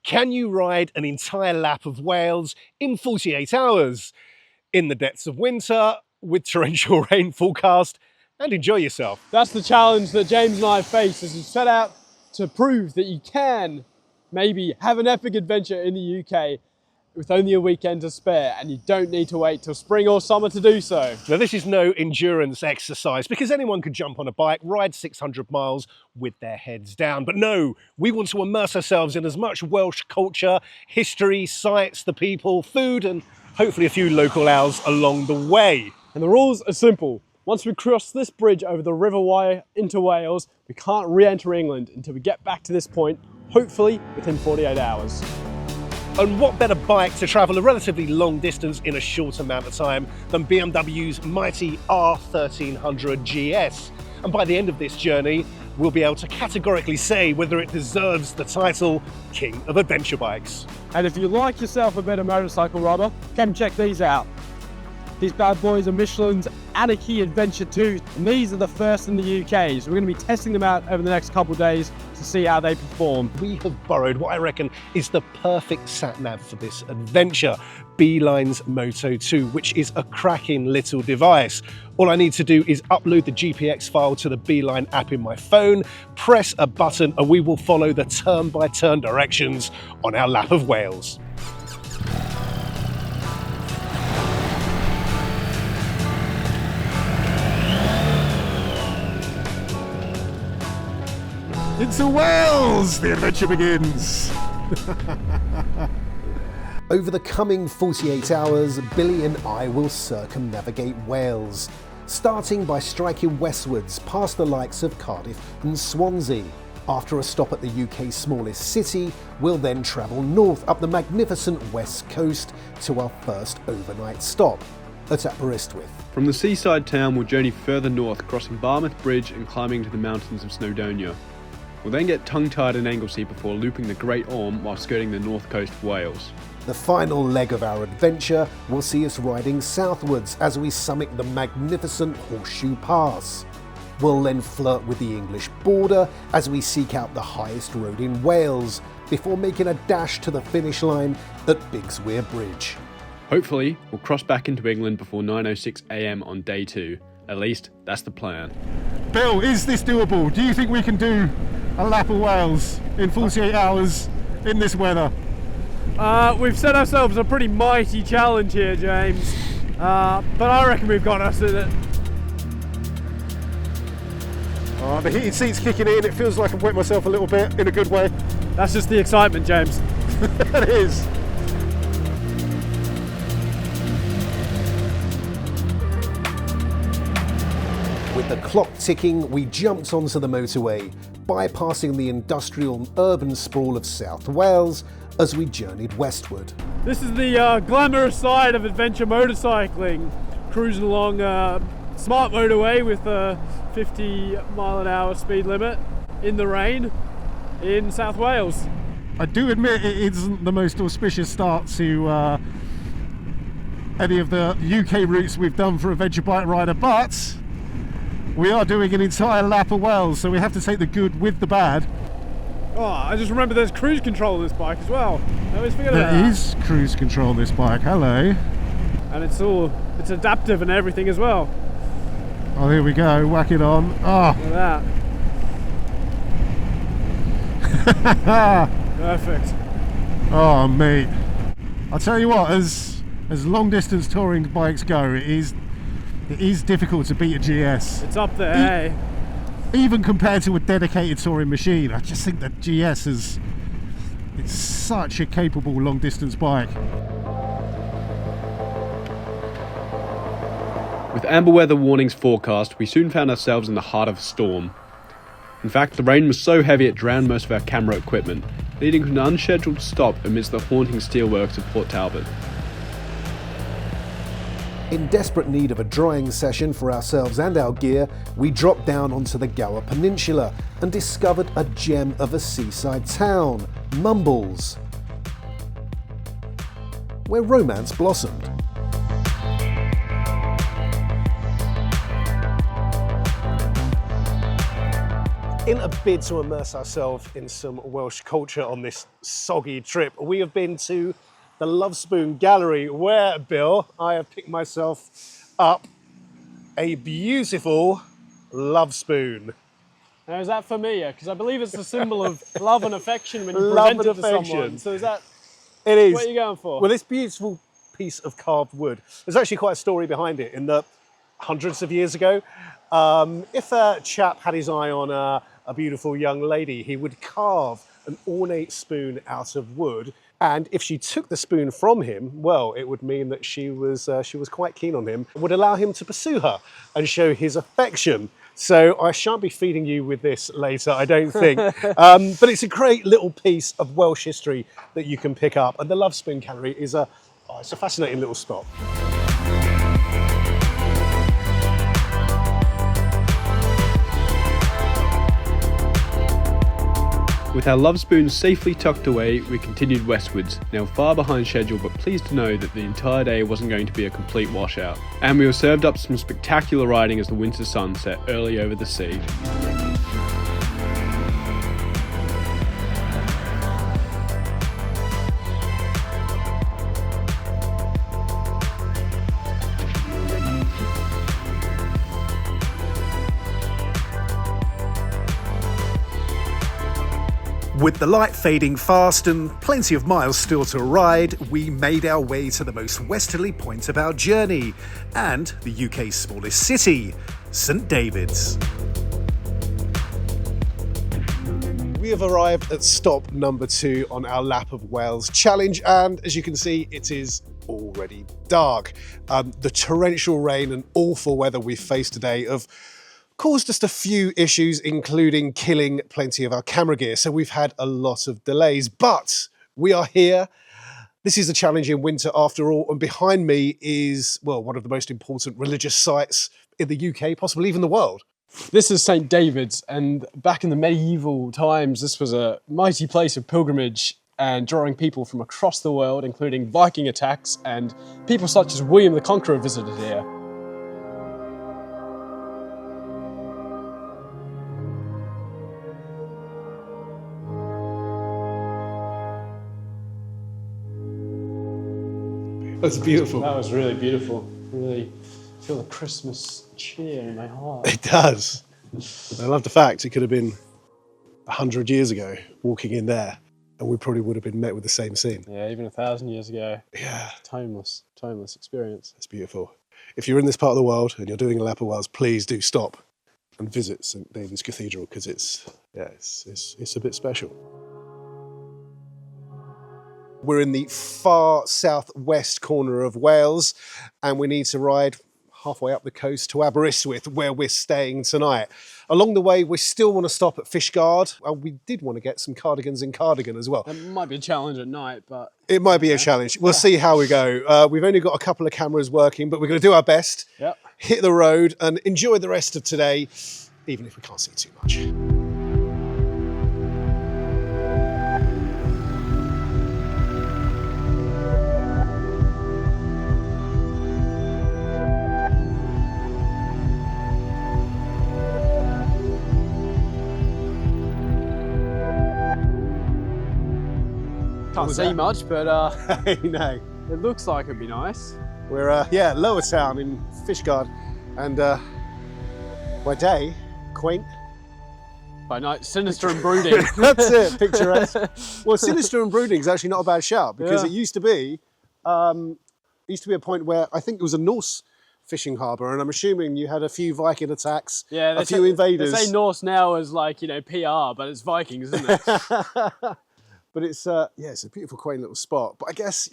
Can you ride an entire lap of Wales in 48 hours in the depths of winter with torrential rain forecast and enjoy yourself? That's the challenge that James and I face as we set out to prove that you can maybe have an epic adventure in the UK with only a weekend to spare, and you don't need to wait till spring or summer to do so. Now, this is no endurance exercise because anyone could jump on a bike, ride 600 miles with their heads down. But no, we want to immerse ourselves in as much Welsh culture, history, sights, the people, food, and hopefully a few local ales along the way. And the rules are simple. Once we cross this bridge over the River Wye into Wales, we can't re-enter England until we get back to this point, hopefully within 48 hours. And what better bike to travel a relatively long distance in a short amount of time than BMW's mighty R 1300 GS? And by the end of this journey, we'll be able to categorically say whether it deserves the title King of Adventure Bikes. And if you like yourself a better motorcycle rider, come check these out. These bad boys are Michelin's Anarchy Adventure 2, and these are the first in the UK, so we're going to be testing them out over the next couple of days to see how they perform. We have borrowed what I reckon is the perfect sat-nav for this adventure, Beeline's Moto 2, which is a cracking little device. All I need to do is upload the GPX file to the Beeline app in my phone, press a button, and we will follow the turn-by-turn directions on our lap of Wales. Into Wales, the adventure begins. Over the coming 48 hours, Billy and I will circumnavigate Wales, starting by striking westwards past the likes of Cardiff and Swansea. After a stop at the UK's smallest city, we'll then travel north up the magnificent west coast to our first overnight stop at Aberystwyth. From the seaside town, we'll journey further north, crossing Barmouth Bridge and climbing to the mountains of Snowdonia. We'll then get tongue-tied in Anglesey before looping the Great Orme while skirting the north coast of Wales. The final leg of our adventure will see us riding southwards as we summit the magnificent Horseshoe Pass. We'll then flirt with the English border as we seek out the highest road in Wales before making a dash to the finish line at Bigsweir Bridge. Hopefully, we'll cross back into England before 9:06 AM on day 2. At least, that's the plan. Bill, is this doable? Do you think we can do a lap of Wales in 48 hours in this weather? We've set ourselves a pretty mighty challenge here, James. But I reckon we've got us in it. Oh, the heated seat's kicking in. It feels like I've wet myself a little bit in a good way. That's just the excitement, James. It is. With the clock ticking, we jumped onto the motorway, bypassing the industrial and urban sprawl of South Wales as we journeyed westward. This is the glamorous side of adventure motorcycling, cruising along a smart motorway with a 50-mile-an-hour speed limit in the rain in South Wales. I do admit it isn't the most auspicious start to any of the UK routes we've done for Adventure Bike Rider, but we are doing an entire lap of Wales, so we have to take the good with the bad. Oh, I just remember there's cruise control on this bike as well. I always forget about that. There is cruise control on this bike, hello. And it's adaptive and everything as well. Oh, here we go, whack it on. Oh. Look at that. Perfect. Oh, mate. I'll tell you what, as long distance touring bikes go, it is difficult to beat a GS. It's up there, hey? Even compared to a dedicated touring machine, I just think that GS it's such a capable long distance bike. With amber weather warnings forecast, we soon found ourselves in the heart of a storm. In fact, the rain was so heavy it drowned most of our camera equipment, leading to an unscheduled stop amidst the haunting steelworks of Port Talbot. In desperate need of a drying session for ourselves and our gear, we dropped down onto the Gower Peninsula and discovered a gem of a seaside town, Mumbles, where romance blossomed. In a bid to immerse ourselves in some Welsh culture on this soggy trip, we have been to the Love Spoon Gallery, where, Bill, I have picked myself up a beautiful love spoon. Now, is that familiar? Because I believe it's a symbol of love and affection when you Love present and it to affection. someone. So is that It is. what are you going for? Well, this beautiful piece of carved wood, there's actually quite a story behind it. In the hundreds of years ago, if a chap had his eye on a beautiful young lady, he would carve an ornate spoon out of wood. And if she took the spoon from him, well, it would mean that she was quite keen on him, and would allow him to pursue her and show his affection. So I shan't be feeding you with this later, I don't think. But it's a great little piece of Welsh history that you can pick up. And the Love Spoon Gallery is it's a fascinating little spot. With our love spoons safely tucked away, we continued westwards, now far behind schedule, but pleased to know that the entire day wasn't going to be a complete washout. And we were served up some spectacular riding as the winter sun set early over the sea. With the light fading fast and plenty of miles still to ride, we made our way to the most westerly point of our journey and the UK's smallest city, St David's. We have arrived at stop number 2 on our Lap of Wales challenge, and as you can see, it is already dark. The torrential rain and awful weather we've faced today have caused us a few issues, including killing plenty of our camera gear. So we've had a lot of delays, but we are here. This is a challenge in winter after all. And behind me is, well, one of the most important religious sites in the UK, possibly even the world. This is St David's, and back in the medieval times, this was a mighty place of pilgrimage and drawing people from across the world, including Viking attacks, and people such as William the Conqueror visited here. That's beautiful. That was really beautiful. Really feel the Christmas cheer in my heart. It does. I love the fact it could have been 100 years ago walking in there and we probably would have been met with the same scene. Yeah, even 1,000 years ago. Yeah. Timeless experience. It's beautiful. If you're in this part of the world and you're doing a Lap of Wales, please do stop and visit St David's Cathedral, because it's a bit special. We're in the far southwest corner of Wales and we need to ride halfway up the coast to Aberystwyth, where we're staying tonight. Along the way, we still want to stop at Fishguard. We did want to get some cardigans in Cardigan as well. It might be a challenge at night, but... It might be a challenge. We'll see how we go. We've only got a couple of cameras working, but we're going to do our best, hit the road and enjoy the rest of today, even if we can't see too much. Can't see much, but No. it looks like it'd be nice. We're lower town in Fishguard, and by day, quaint. By night, sinister and brooding. That's it, picturesque. Well, sinister and brooding is actually not a bad shout, because it used to be a point where I think it was a Norse fishing harbour, and I'm assuming you had a few Viking attacks, a few invaders. They say Norse now as like, PR, but it's Vikings, isn't it? But it's a beautiful, quaint little spot. But I guess,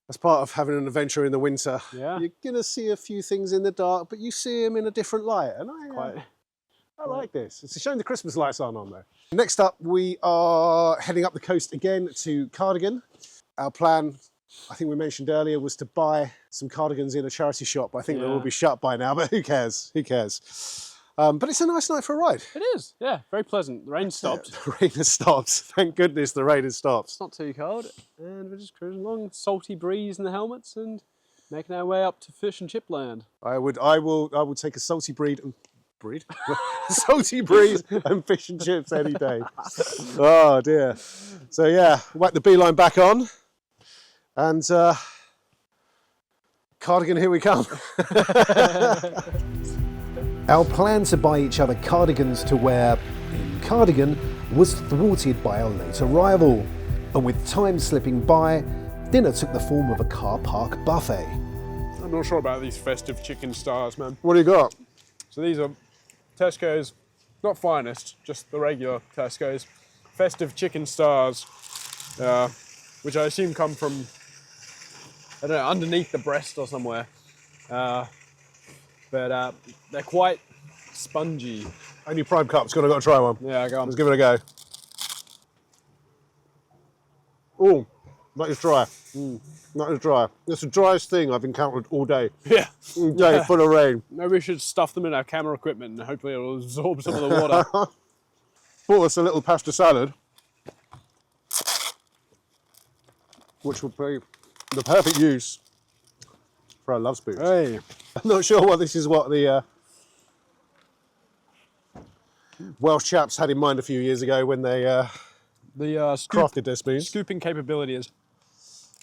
as part of having an adventure in the winter, you're going to see a few things in the dark, but you see them in a different light. And I like this. It's a shame the Christmas lights aren't on, though. Next up, we are heading up the coast again to Cardigan. Our plan, I think we mentioned earlier, was to buy some cardigans in a charity shop. I think they will be shut by now, but who cares? Who cares? But it's a nice night for a ride. It is, yeah, very pleasant. The rain stopped. The rain has stopped. Thank goodness the rain has stopped. It's not too cold, and we're just cruising along. Salty breeze in the helmets and making our way up to fish and chip land. I will take a salty breed and salty breeze and fish and chips any day. Oh dear. So yeah, whack the beeline back on, and cardigan, here we come. Our plan to buy each other cardigans to wear in Cardigan was thwarted by our late arrival, and with time slipping by, dinner took the form of a car park buffet. I'm not sure about these festive chicken stars, man. What do you got? So these are Tesco's, not finest, just the regular Tesco's. Festive chicken stars, which I assume come from, I don't know, underneath the breast or somewhere. But they're quite spongy. Only prime cups, got to try one. Yeah, go on. Let's give it a go. Oh, that is dry. That is dry. It's the driest thing I've encountered all day. Yeah. All day, full of rain. Maybe we should stuff them in our camera equipment and hopefully it'll absorb some of the water. Bought us a little pasta salad, which would be the perfect use for our love spoons. Hey. I'm not sure what this is, what the Welsh chaps had in mind a few years ago when they crafted their spoons. Scooping capability is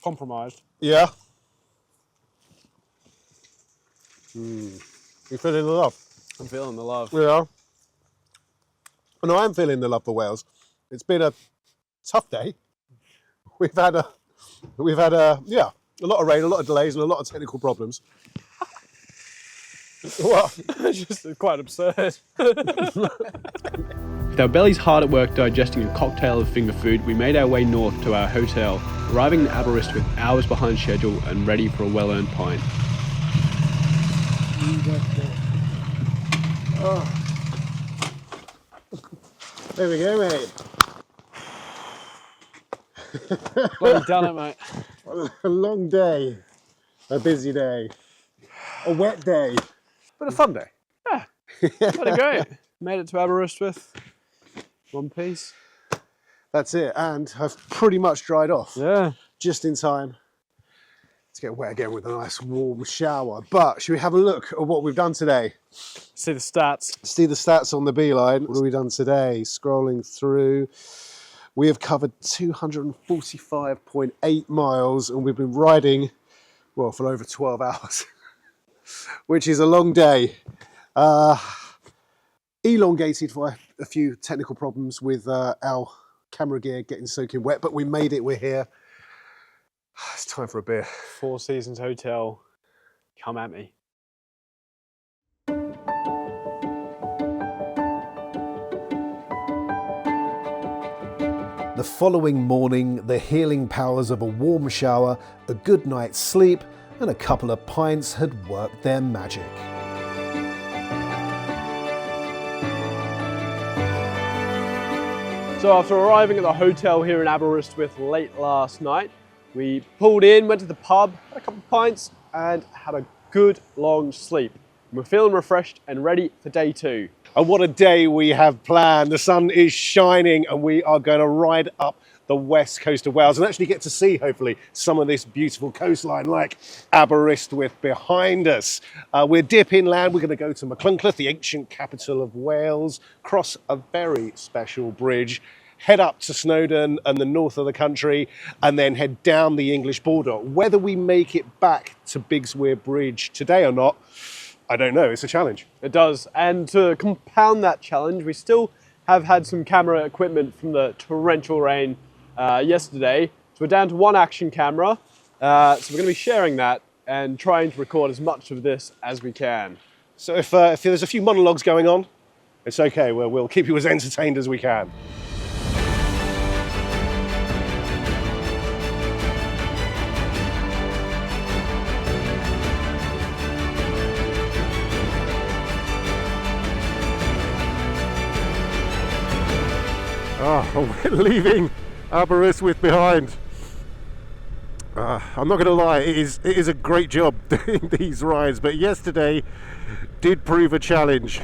compromised. Yeah. You feeling the love? I'm feeling the love. Yeah. And I am feeling the love for Wales. It's been a tough day. We've had a lot of rain, a lot of delays, and a lot of technical problems. What? It's just quite absurd. With our bellies hard at work digesting a cocktail of finger food, we made our way north to our hotel, arriving in Aberystwyth hours behind schedule and ready for a well-earned pint. There we go, mate. Well done it, mate. A long day, a busy day, a wet day, but a fun day. Yeah, let it go. Made it to Aberystwyth. One piece. That's it, and I've pretty much dried off. Yeah. Just in time to get wet again with a nice warm shower. But should we have a look at what we've done today? See the stats. See the stats on the beeline. What have we done today? Scrolling through. We have covered 245.8 miles and we've been riding, well, for over 12 hours, which is a long day. Elongated by a few technical problems with our camera gear getting soaking wet, but we made it, we're here. It's time for a beer. Four Seasons Hotel, come at me. The following morning, the healing powers of a warm shower, a good night's sleep, and a couple of pints had worked their magic. So after arriving at the hotel here in Aberystwyth late last night, we pulled in, went to the pub, had a couple of pints, and had a good long sleep. We're feeling refreshed and ready for day two. And what a day we have planned. The sun is shining and we are going to ride up the west coast of Wales and actually get to see, hopefully, some of this beautiful coastline like Aberystwyth behind us. We're dip inland. We're going to go to Machynlleth, the ancient capital of Wales, cross a very special bridge, head up to Snowdonia and the north of the country, and then head down the English border. Whether we make it back to Bigsweir Bridge today or not, I don't know. It's a challenge. It does. And to compound that challenge, we still have had some camera equipment from the torrential rain yesterday. So we're down to one action camera. So we're going to be sharing that and trying to record as much of this as we can. So if there's a few monologues going on, it's okay. We'll keep you as entertained as we can. We're leaving Aberystwyth behind. I'm not going to lie, it is a great job doing these rides, but yesterday did prove a challenge.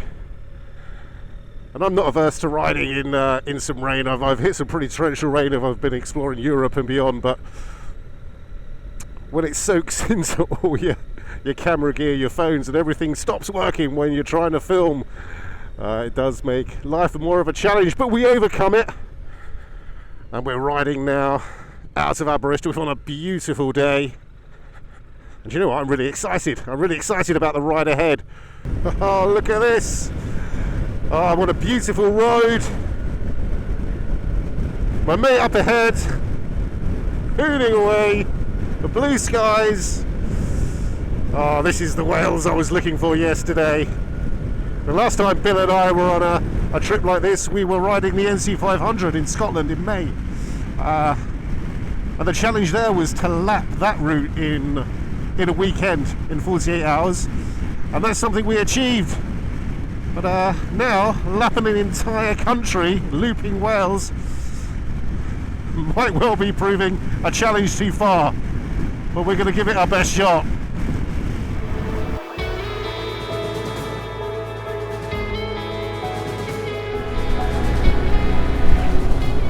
And I'm not averse to riding in some rain. I've hit some pretty torrential rain if I've been exploring Europe and beyond, but when it soaks into all your camera gear, your phones and everything stops working when you're trying to film It does make life more of a challenge, but we overcome it. And we're riding now out of Aberystwyth on a beautiful day. And you know what? I'm really excited. I'm really excited about the ride ahead. Oh, look at this. Oh, what a beautiful road. My mate up ahead, hooning away, the blue skies. Oh, this is the Wales I was looking for yesterday. The last time Bill and I were on a trip like this, we were riding the NC 500 in Scotland in May. And the challenge there was to lap that route in a weekend, in 48 hours. And that's something we achieved. But now, lapping an entire country, looping Wales, might well be proving a challenge too far. But we're going to give it our best shot.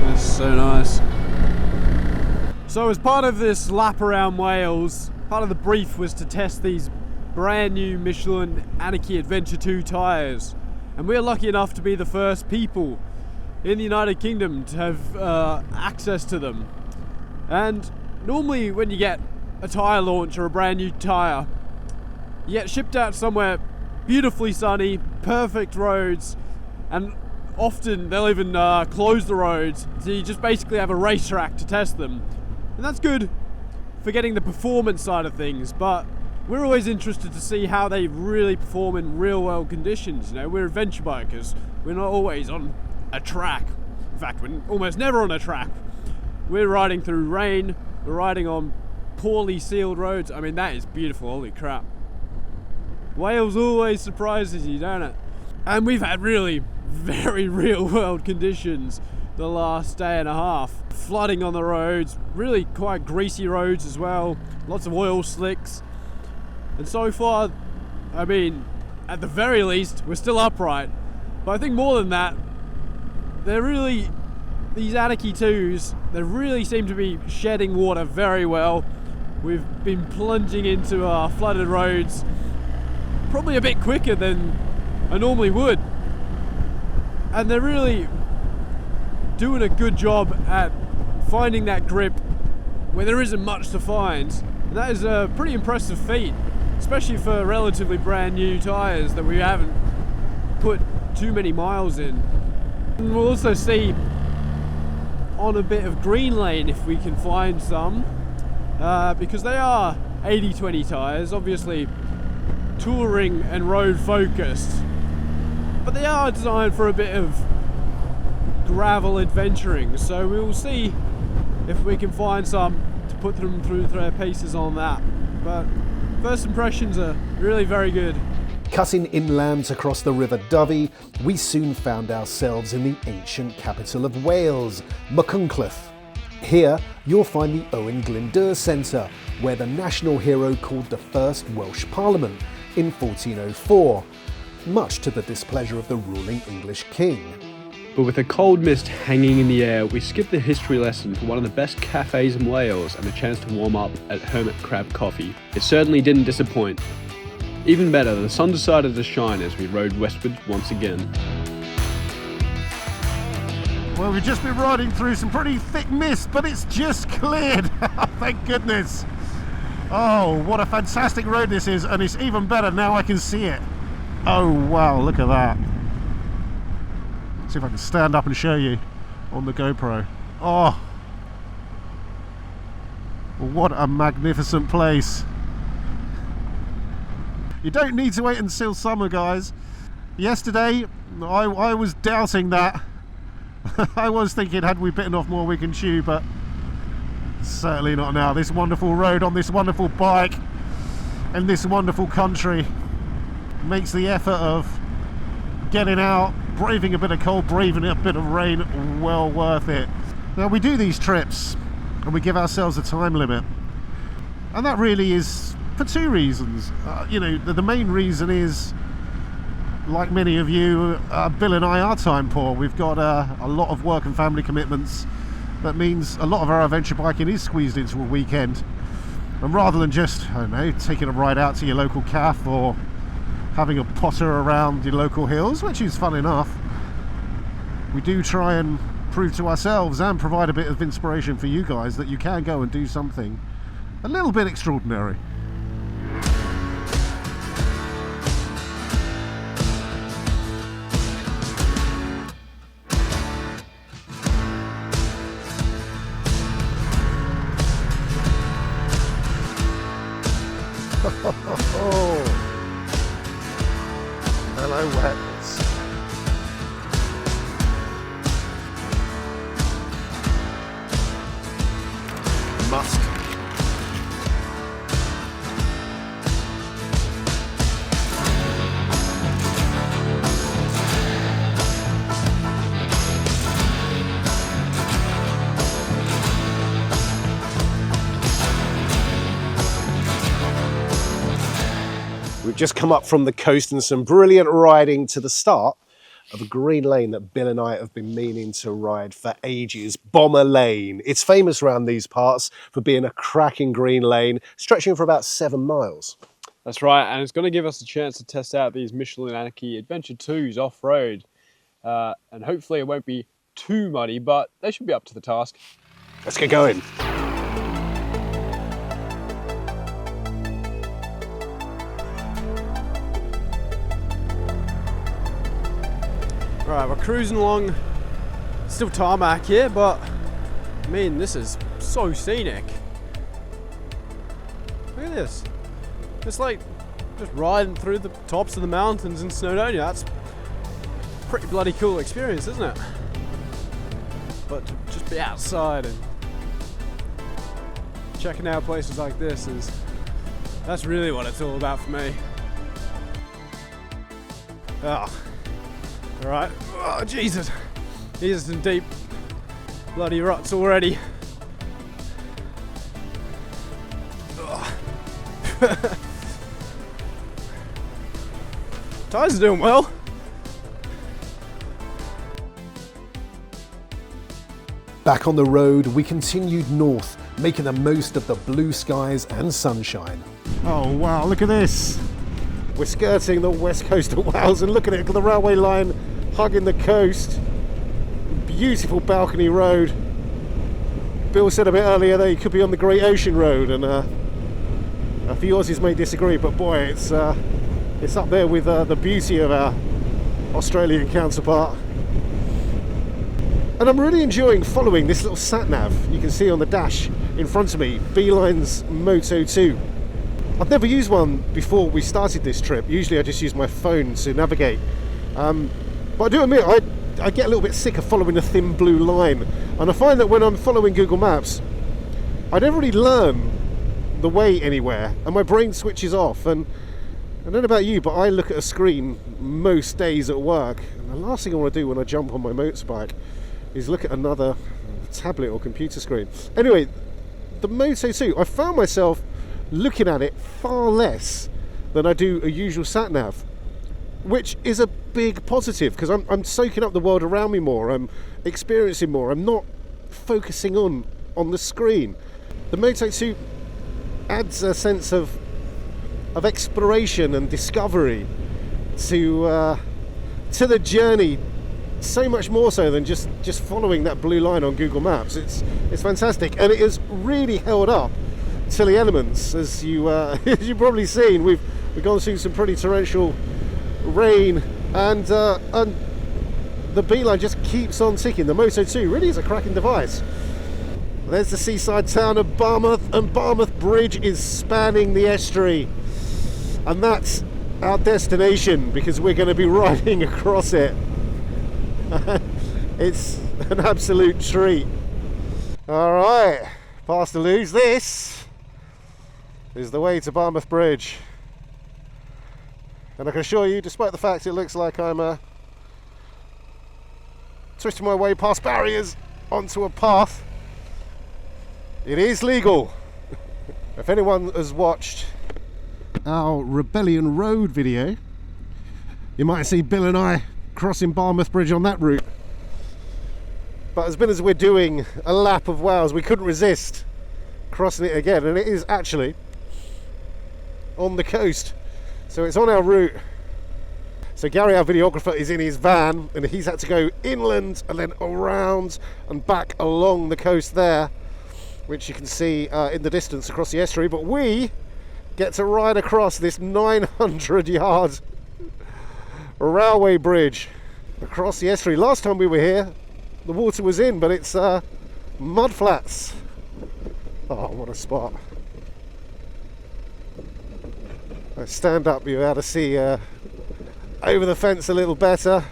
That's so nice. So as part of this lap around Wales, part of the brief was to test these brand new Michelin Anarchy Adventure 2 tyres, and we're lucky enough to be the first people in the United Kingdom to have access to them. And normally when you get a tyre launch or a brand new tyre, you get shipped out somewhere beautifully sunny, perfect roads, and often they'll even close the roads, so you just basically have a racetrack to test them. And that's good for getting the performance side of things, but we're always interested to see how they really perform in real world conditions. You know, we're adventure bikers, we're not always on a track. In fact, we're almost never on a track. We're riding through rain, we're riding on poorly sealed roads. I mean, that is beautiful, holy crap. Wales always surprises you, don't it? And we've had really very real world conditions the last day and a half. Flooding on the roads, really quite greasy roads as well, lots of oil slicks. And so far, I mean, at the very least, we're still upright. But I think more than that, they're really, these Anarchy 2s, they really seem to be shedding water very well. We've been plunging into our flooded roads probably a bit quicker than I normally would. And they're really doing a good job at finding that grip where there isn't much to find. And that is a pretty impressive feat, especially for relatively brand new tyres that we haven't put too many miles in. And we'll also see on a bit of green lane if we can find some, because they are 80/20 tyres, obviously touring and road focused, but they are designed for a bit of gravel adventuring, so we will see if we can find some to put them through their paces on that. But first impressions are really very good. Cutting inland across the River Dovey, we soon found ourselves in the ancient capital of Wales, Machynlleth. Here you'll find the Owen Glyndŵr Centre, where the national hero called the first Welsh Parliament in 1404, much to the displeasure of the ruling English king. But with a cold mist hanging in the air, we skipped the history lesson to one of the best cafes in Wales and a chance to warm up at Hermit Crab Coffee. It certainly didn't disappoint. Even better, the sun decided to shine as we rode westwards once again. Well, we've just been riding through some pretty thick mist, but it's just cleared. Thank goodness. Oh, what a fantastic road this is, and it's even better now I can see it. Oh wow, look at that. See if I can stand up and show you on the GoPro. Oh, what a magnificent place. You don't need to wait until summer, guys. Yesterday I was doubting that. I was thinking, had we bitten off more we can chew, but certainly not now. This wonderful road on this wonderful bike in this wonderful country makes the effort of getting out, braving a bit of cold, braving a bit of rain, well worth it. Now, we do these trips and we give ourselves a time limit, and that really is for two reasons. You know, the main reason is, like many of you, Bill and I are time poor. We've got a lot of work and family commitments. That means a lot of our adventure biking is squeezed into a weekend, and rather than just, I don't know, taking a ride out to your local cafe or having a potter around the local hills, which is fun enough. We do try and prove to ourselves and provide a bit of inspiration for you guys that you can go and do something a little bit extraordinary. Oh, hello, wetlands. Musk. We've just come up from the coast and some brilliant riding to the start of a green lane that Bill and I have been meaning to ride for ages, Bomber Lane. It's famous around these parts for being a cracking green lane, stretching for about 7 miles. That's right, and it's going to give us a chance to test out these Michelin Anarchy Adventure 2s off-road. And hopefully it won't be too muddy, but they should be up to the task. Let's get going. Right, we're cruising along, still tarmac here, but I mean, this is so scenic. Look at this. It's like just riding through the tops of the mountains in Snowdonia. That's a pretty bloody cool experience, isn't it? But to just be outside and checking out places like this that's really what it's all about for me. Oh. Alright, oh Jesus, these are some deep bloody ruts already. Tyres are doing well. Back on the road, we continued north, making the most of the blue skies and sunshine. Oh wow, look at this. We're skirting the west coast of Wales and look at it, the railway line hugging the coast. Beautiful balcony road. Bill said a bit earlier that he could be on the Great Ocean Road, and a few Aussies may disagree, but boy, it's up there with the beauty of our Australian counterpart. And I'm really enjoying following this little sat-nav you can see on the dash in front of me, Beeline's Moto 2. I've never used one before we started this trip. Usually I just use my phone to navigate. But I do admit, I get a little bit sick of following a thin blue line. And I find that when I'm following Google Maps, I never really learn the way anywhere, and my brain switches off. And I don't know about you, but I look at a screen most days at work, and the last thing I want to do when I jump on my motorbike is look at another tablet or computer screen. Anyway, the Moto 2, I found myself looking at it far less than I do a usual sat-nav, which is a big positive, because I'm soaking up the world around me more, I'm experiencing more, I'm not focusing on the screen. The Moto 2 adds a sense of exploration and discovery to the journey, so much more so than just following that blue line on Google Maps. It's fantastic, and it has really held up to the elements, as you as you've probably seen. We've gone through some pretty torrential rain, and the beeline just keeps on ticking. The Moto 2 really is a cracking device. There's the seaside town of Barmouth, and Barmouth Bridge is spanning the estuary, and that's our destination because we're going to be riding across it. It's an absolute treat. Alright, past the loos, this is the way to Barmouth Bridge. And I can assure you, despite the fact it looks like I'm twisting my way past barriers onto a path, it is legal. If anyone has watched our Rebellion Road video, you might see Bill and I crossing Barmouth Bridge on that route. But as we're doing a lap of Wales, we couldn't resist crossing it again, and it is actually on the coast. So it's on our route So Gary, our videographer, is in his van and he's had to go inland and then around and back along the coast there, which you can see in the distance across the estuary. But we get to ride across this 900-yard railway bridge across the estuary. Last time we were here, the water was in, but it's mud flats. Oh, what a spot. Stand up, you're able to see over the fence a little better.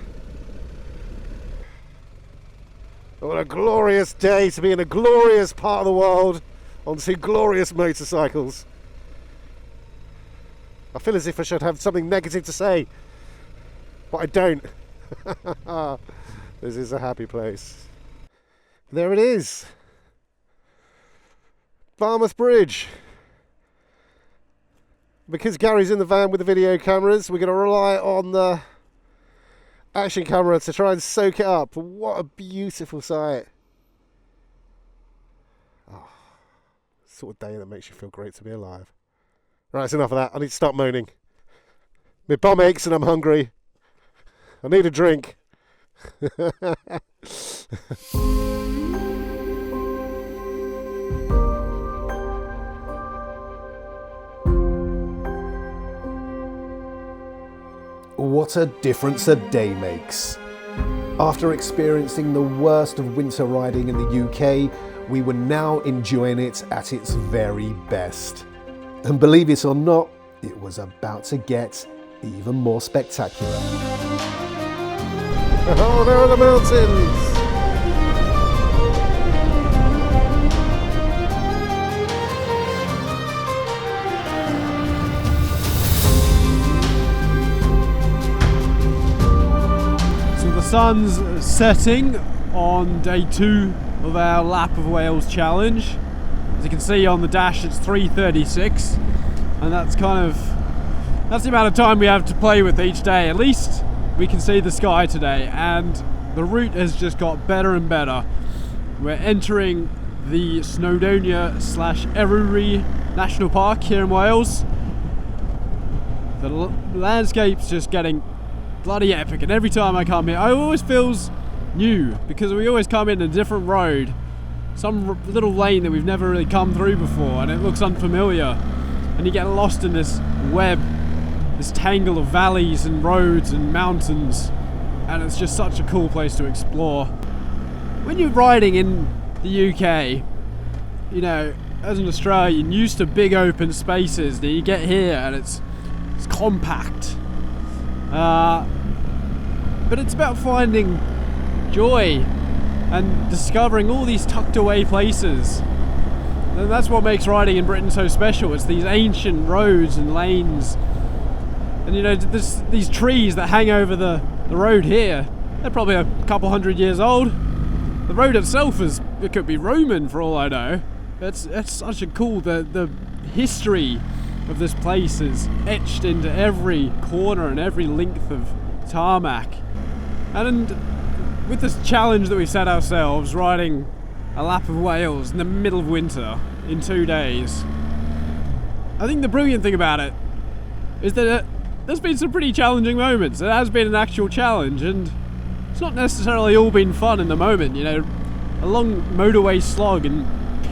What a glorious day to be in a glorious part of the world on two glorious motorcycles. I feel as if I should have something negative to say, but I don't. This is a happy place. There it is. Barmouth Bridge. Because Gary's in the van with the video cameras, we're going to rely on the action camera to try and soak it up. What a beautiful sight. Oh, sort of day that makes you feel great to be alive. Right, it's enough of that. I need to stop moaning. My bum aches and I'm hungry. I need a drink. What a difference a day makes. After experiencing the worst of winter riding in the UK, we were now enjoying it at its very best. And believe it or not, it was about to get even more spectacular. Oh, there are the mountains! The sun's setting on day 2 of our Lap of Wales challenge. As you can see on the dash, it's 3:36, and that's the amount of time we have to play with each day. At least we can see the sky today, and the route has just got better and better. We're entering the Snowdonia / Eryri National Park here in Wales. The landscape's just getting bloody epic, and every time I come here, it always feels new because we always come in a different road, some little lane that we've never really come through before, and it looks unfamiliar, and you get lost in this web, this tangle of valleys and roads and mountains, and it's just such a cool place to explore. When you're riding in the UK, you know, as an Australian, used to big open spaces, then you get here and it's compact. But it's about finding joy and discovering all these tucked away places. And that's what makes riding in Britain so special. It's these ancient roads and lanes. And you know, these trees that hang over the road here, they're probably a couple hundred years old. The road itself it could be Roman for all I know. It's such a cool, the history of this place is etched into every corner and every length of tarmac. And with this challenge that we set ourselves, riding a Lap of Wales in the middle of winter in 2 days, I think the brilliant thing about it is that there's been some pretty challenging moments. It has been an actual challenge, and it's not necessarily all been fun in the moment. You know, a long motorway slog and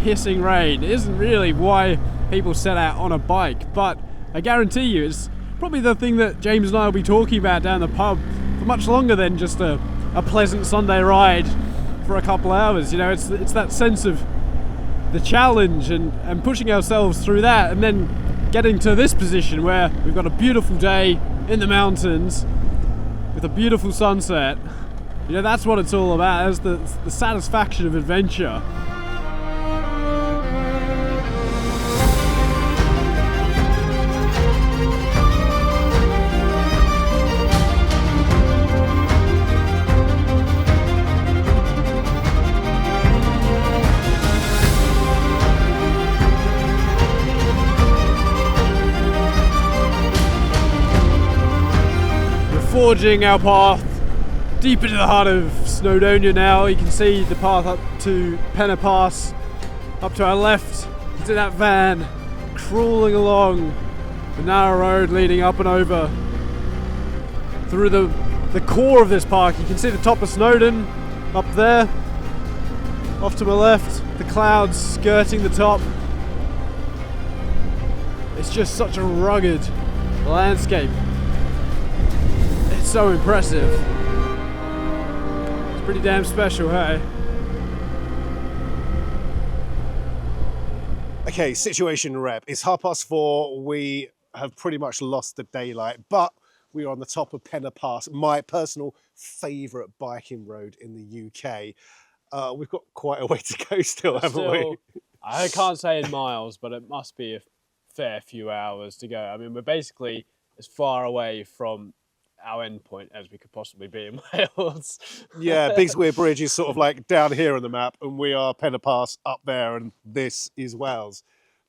pissing rain isn't really why people set out on a bike, but I guarantee you it's probably the thing that James and I will be talking about down the pub for much longer than just a pleasant Sunday ride for a couple hours. You know, it's that sense of the challenge and pushing ourselves through that, and then getting to this position where we've got a beautiful day in the mountains with a beautiful sunset. You know, that's what it's all about. It's the satisfaction of adventure. Forging our path deep into the heart of Snowdonia now. You can see the path up to Penna Pass. Up to our left, you can see that van crawling along the narrow road leading up and over through the core of this park. You can see the top of Snowdon up there, off to my left, the clouds skirting the top. It's just such a rugged landscape. It's so impressive. It's pretty damn special, hey? Okay, situation rep. It's 4:30. We have pretty much lost the daylight, but we are on the top of Penna Pass, my personal favourite biking road in the UK. We've got quite a way to go still, haven't we? I can't say in miles, but it must be a fair few hours to go. I mean, we're basically as far away from our end point as we could possibly be in Wales. Yeah, Bigsweir Bridge is sort of like down here on the map, and we are Penna Pass up there, and this is Wales.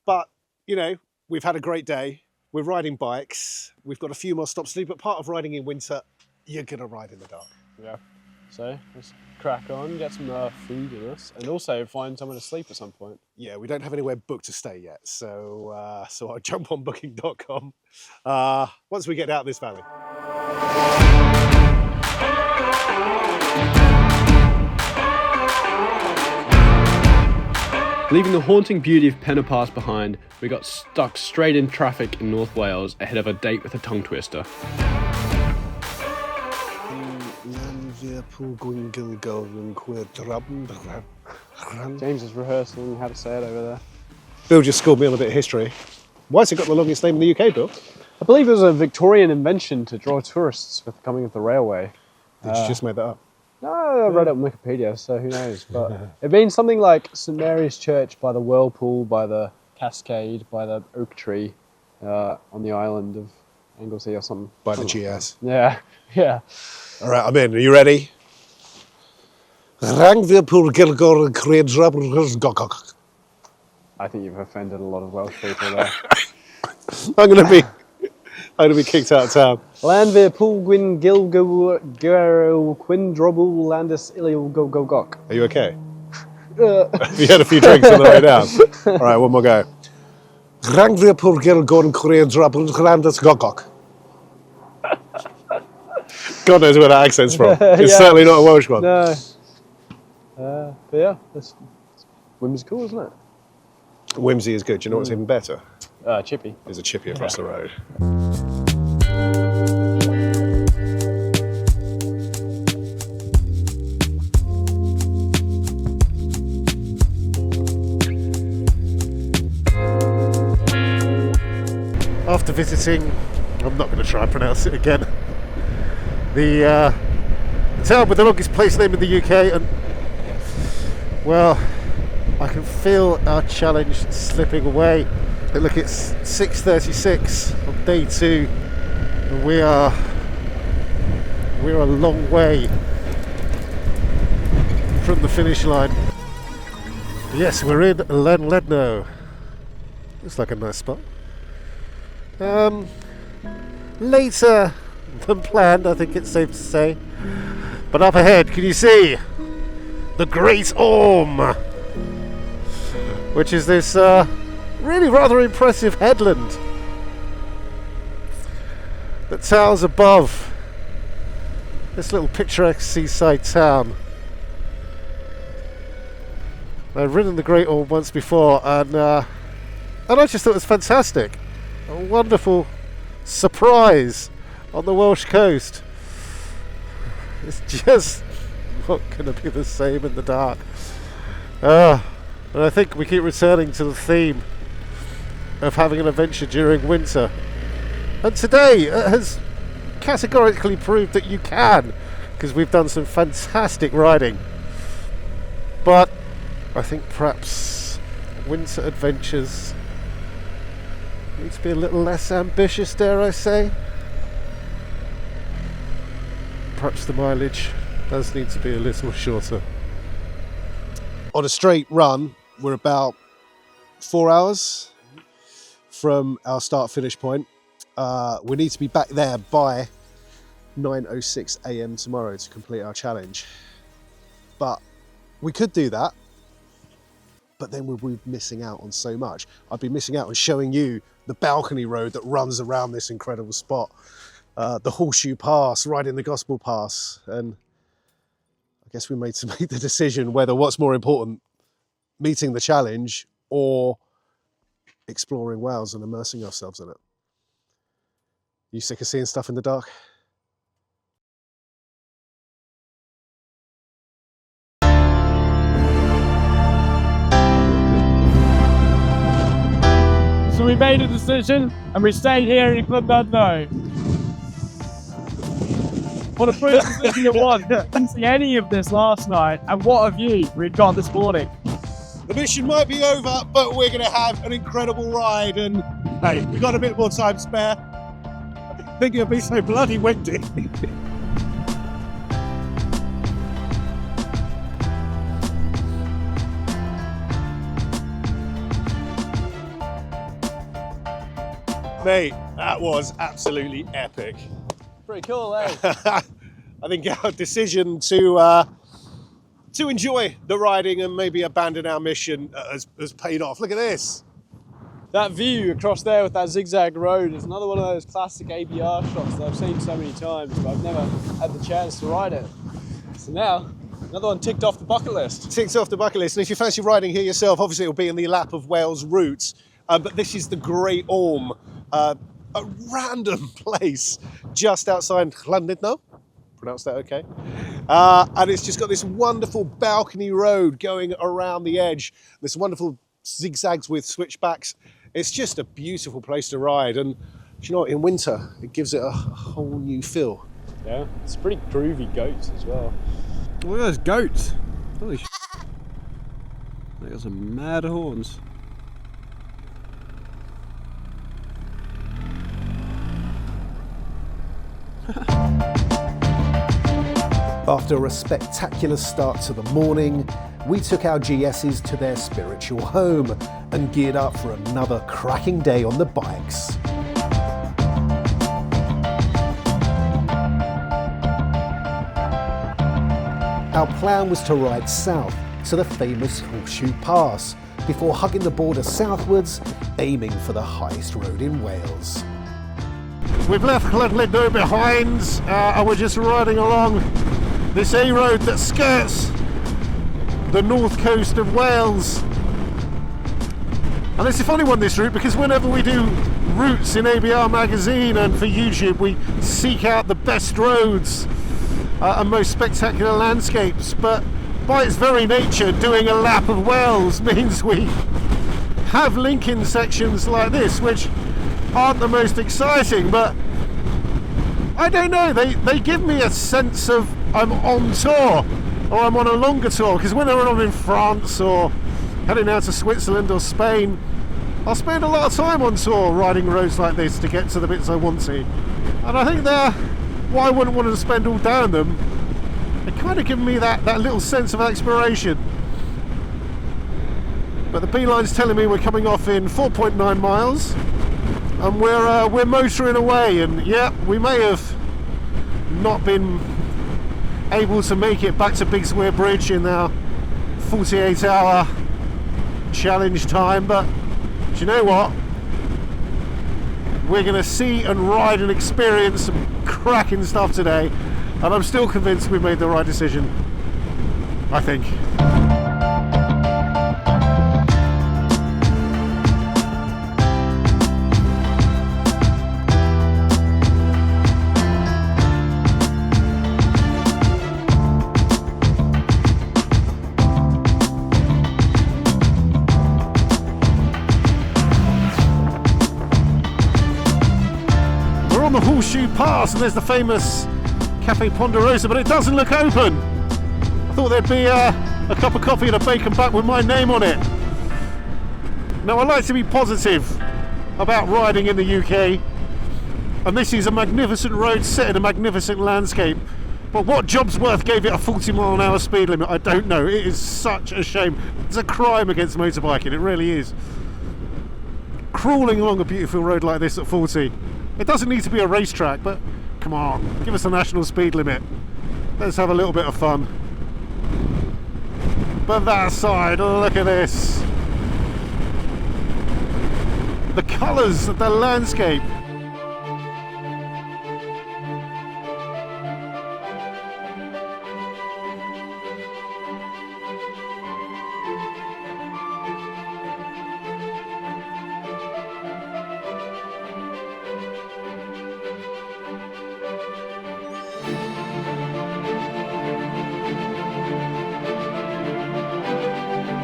But, you know, we've had a great day. We're riding bikes. We've got a few more stops to do, but part of riding in winter, you're going to ride in the dark. Yeah. So let's crack on, get some food in us, and also find somewhere to sleep at some point. Yeah, we don't have anywhere booked to stay yet, so I'll jump on booking.com once we get out of this valley. Leaving the haunting beauty of Penna Pass behind, we got stuck straight in traffic in North Wales ahead of a date with a tongue twister. James is rehearsing how to say it over there. Bill just schooled me on a bit of history. Why has it got the longest name in the UK, Bill? I believe it was a Victorian invention to draw tourists with the coming of the railway. Did you just make that up? No, I read it on Wikipedia, so who knows. But it means something like St Mary's Church by the whirlpool, by the cascade, by the oak tree on the island of Anglesey or something. By the GS. Yeah, yeah. All right, I'm in. Are you ready? I think you've offended a lot of Welsh people there. I'm gonna be kicked out of town. Llanfairpwllgwyngyll Landis go gok. Are you okay? Have you had a few drinks on the way down? All right, one more go. God knows where that accent's from. It's certainly not a Welsh one. No. But yeah, it's whimsical, isn't it? Whimsy is good. Do you know what's even better? Chippy. There's a chippy across the road. After visiting, I'm not going to try and pronounce it again, the town with the longest place name in the UK, and well, I can feel our challenge slipping away. But look, it's 6:36 on day 2, and we're a long way from the finish line. Yes, we're in Llandudno. Looks like a nice spot. Later than planned, I think it's safe to say. But up ahead, can you see the Great Orme, which is this really rather impressive headland that towers above this little picturesque seaside town. I've ridden the Great Orme once before, and I just thought it was fantastic. A wonderful surprise on the Welsh coast. It's just not going to be the same in the dark. And I think we keep returning to the theme of having an adventure during winter. And today has categorically proved that you can, because we've done some fantastic riding. But I think perhaps winter adventures need to be a little less ambitious, dare I say. Perhaps the mileage does need to be a little shorter. On a straight run, we're about 4 hours from our start-finish point. We need to be back there by 9:06 a.m. tomorrow to complete our challenge. But we could do that, but then we'd be missing out on so much. I'd be missing out on showing you the balcony road that runs around this incredible spot. the Horseshoe Pass, riding the Gospel Pass. And I guess we made to make the decision whether what's more important, meeting the challenge or exploring Wales and immersing ourselves in it. You sick of seeing stuff in the dark? So we made a decision and we stayed here in Llandudno. What a brilliant decision it was. Didn't see any of this last night, and what a view we'd got this morning. The mission might be over, but we're going to have an incredible ride, and hey, we've got a bit more time spare. I think it'll be so bloody windy. Mate, that was absolutely epic. Pretty cool, eh? I think our decision to enjoy the riding and maybe abandon our mission has paid off. Look at this. That view across there with that zigzag road is another one of those classic ABR shots that I've seen so many times, but I've never had the chance to ride it. So now, another one ticked off the bucket list. Ticked off the bucket list. And if you fancy riding here yourself, obviously it'll be in the lap of Wales route. But this is the Great Orme, a random place just outside Llandudno. Pronounced that okay? And it's just got this wonderful balcony road going around the edge. This wonderful zigzags with switchbacks. It's just a beautiful place to ride. And do you know what? In winter, it gives it a whole new feel. Yeah, it's pretty groovy goats as well. Look at those goats. Holy shit. They got some mad horns. After a spectacular start to the morning, we took our GSs to their spiritual home and geared up for another cracking day on the bikes. Our plan was to ride south to the famous Horseshoe Pass before hugging the border southwards, aiming for the highest road in Wales. We've left Llandudno behind and we're just riding along this A road that skirts the north coast of Wales. And it's a funny one, this route, because whenever we do routes in ABR magazine and for YouTube, we seek out the best roads and most spectacular landscapes, but by its very nature, doing a lap of Wales means we have link-in sections like this, which aren't the most exciting, but I don't know, they give me a sense of I'm on tour, or I'm on a longer tour, because whenever I'm in France or heading out to Switzerland or Spain, I'll spend a lot of time on tour riding roads like this to get to the bits I want to. And I think why I wouldn't want to spend all day on them, they kind of give me that little sense of exploration. But the beeline's telling me we're coming off in 4.9 miles. And we're motoring away, and yeah, we may have not been able to make it back to Bigsweir Bridge in our 48-hour challenge time, but do you know what? We're going to see and ride and experience some cracking stuff today, and I'm still convinced we made the right decision, I think. The Horseshoe Pass, and there's the famous Cafe Ponderosa, but it doesn't look open. I thought there'd be a cup of coffee and a bacon back with my name on it. Now, I like to be positive about riding in the UK, and this is a magnificent road set in a magnificent landscape, but what Jobsworth gave it a 40-mile-an-hour speed limit, I don't know. It is such a shame. It's a crime against motorbiking, it really is. Crawling along a beautiful road like this at 40. It doesn't need to be a racetrack, but come on, give us a national speed limit. Let's have a little bit of fun. But that aside, look at this. The colours of the landscape.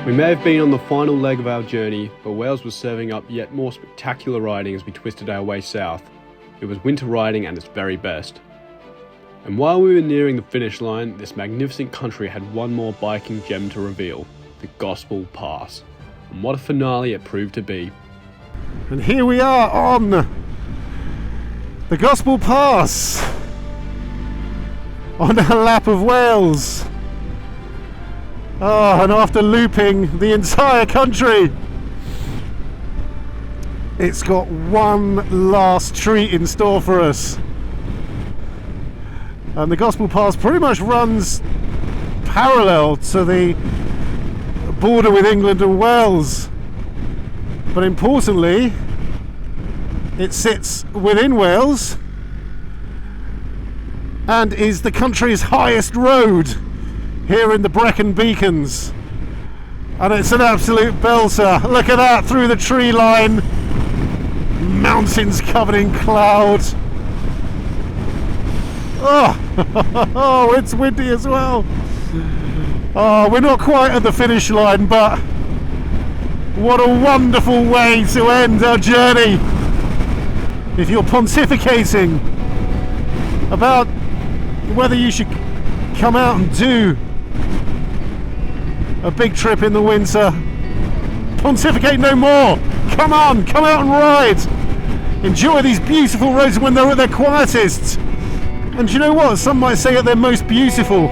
We may have been on the final leg of our journey, but Wales was serving up yet more spectacular riding as we twisted our way south. It was winter riding at its very best. And while we were nearing the finish line, this magnificent country had one more biking gem to reveal, the Gospel Pass. And what a finale it proved to be. And here we are on the Gospel Pass, on a lap of Wales. Oh, and after looping the entire country, it's got one last treat in store for us. And the Gospel Pass pretty much runs parallel to the border with England and Wales. But importantly, it sits within Wales and is the country's highest road here in the Brecon Beacons. And it's an absolute belter. Look at that, through the tree line, mountains covered in cloud. Oh, it's windy as well. Oh, we're not quite at the finish line, but what a wonderful way to end our journey. If you're pontificating about whether you should come out and do a big trip in the winter, pontificate no more. Come on, come out and ride. Enjoy these beautiful roads when they're at their quietest. And do you know what? Some might say at their most beautiful.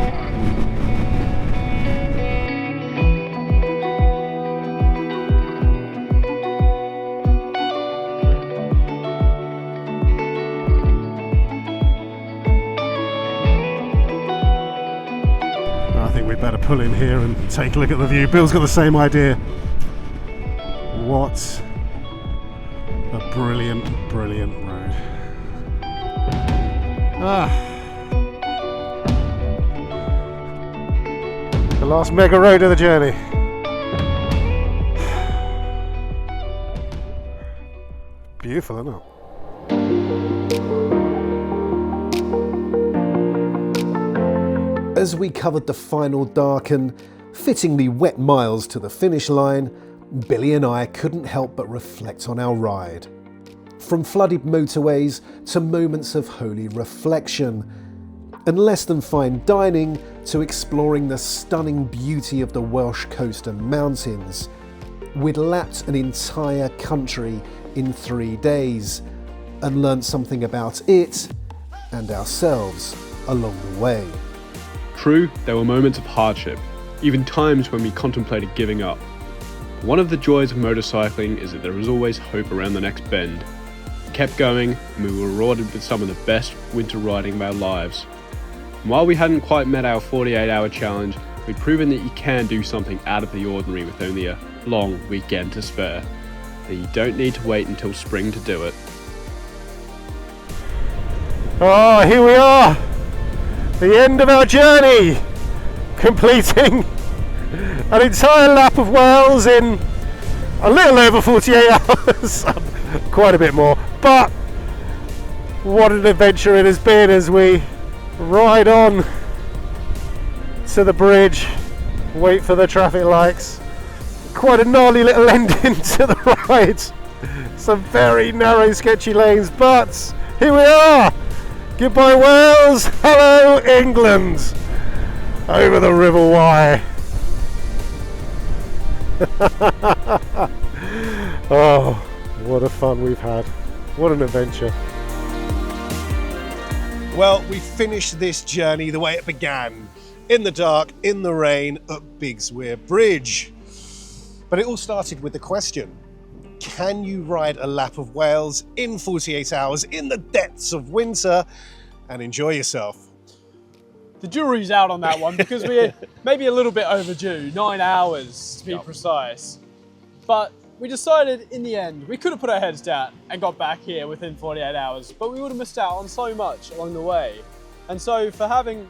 Better pull in here and take a look at the view. Bill's got the same idea. What a brilliant, brilliant road. The last mega road of the journey. Beautiful, isn't it? As we covered the final dark and fittingly wet miles to the finish line, Billy and I couldn't help but reflect on our ride. From flooded motorways to moments of holy reflection, and less than fine dining to exploring the stunning beauty of the Welsh coast and mountains, we'd lapped an entire country in 3 days and learnt something about it and ourselves along the way. True, there were moments of hardship, even times when we contemplated giving up. One of the joys of motorcycling is that there is always hope around the next bend. We kept going, and we were rewarded with some of the best winter riding of our lives. And while we hadn't quite met our 48-hour challenge, we'd proven that you can do something out of the ordinary with only a long weekend to spare. That you don't need to wait until spring to do it. Oh, here we are! The end of our journey, completing an entire lap of Wales in a little over 48 hours, quite a bit more, but what an adventure it has been as we ride on to the bridge, wait for the traffic lights. Quite a gnarly little ending to the ride, some very narrow sketchy lanes, but here we are. Goodbye Wales, hello England, over the River Wye. Oh, what a fun we've had, what an adventure. Well, we finished this journey the way it began, in the dark, in the rain, at Bigsweir Bridge. But it all started with the question, can you ride a lap of Wales in 48 hours in the depths of winter and enjoy yourself? The jury's out on that one because we're maybe a little bit overdue, 9 hours to be precise. But we decided in the end, we could have put our heads down and got back here within 48 hours, but we would have missed out on so much along the way. And so for having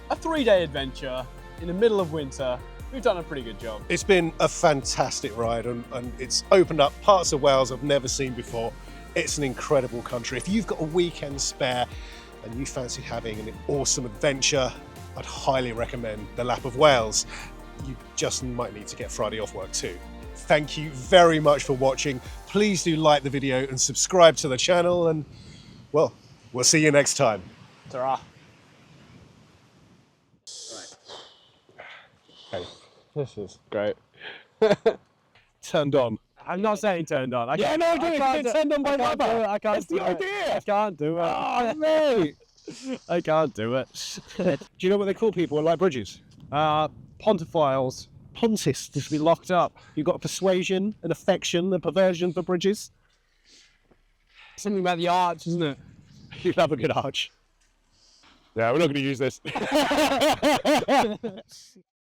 a 3-day adventure in the middle of winter, we've done a pretty good job. It's been a fantastic ride and it's opened up parts of Wales I've never seen before. It's an incredible country. If you've got a weekend spare and you fancy having an awesome adventure, I'd highly recommend the Lap of Wales. you just might need to get Friday off work too. Thank you very much for watching. Please do like the video and subscribe to the channel, and well, we'll see you next time. Ta-ra. Hey, this is great. Turned on. I'm not saying turned on. I Yeah, no, do it. It's turned on by rubber. I can't That's do the it. idea. I can't do it. Oh, mate. I can't do it. Do you know what they call people who like bridges? Pontophiles. Pontists. Just be locked up. You've got persuasion, an affection, a perversion for bridges. Something about the arch, isn't it? You love a good arch. Yeah, we're not going to use this.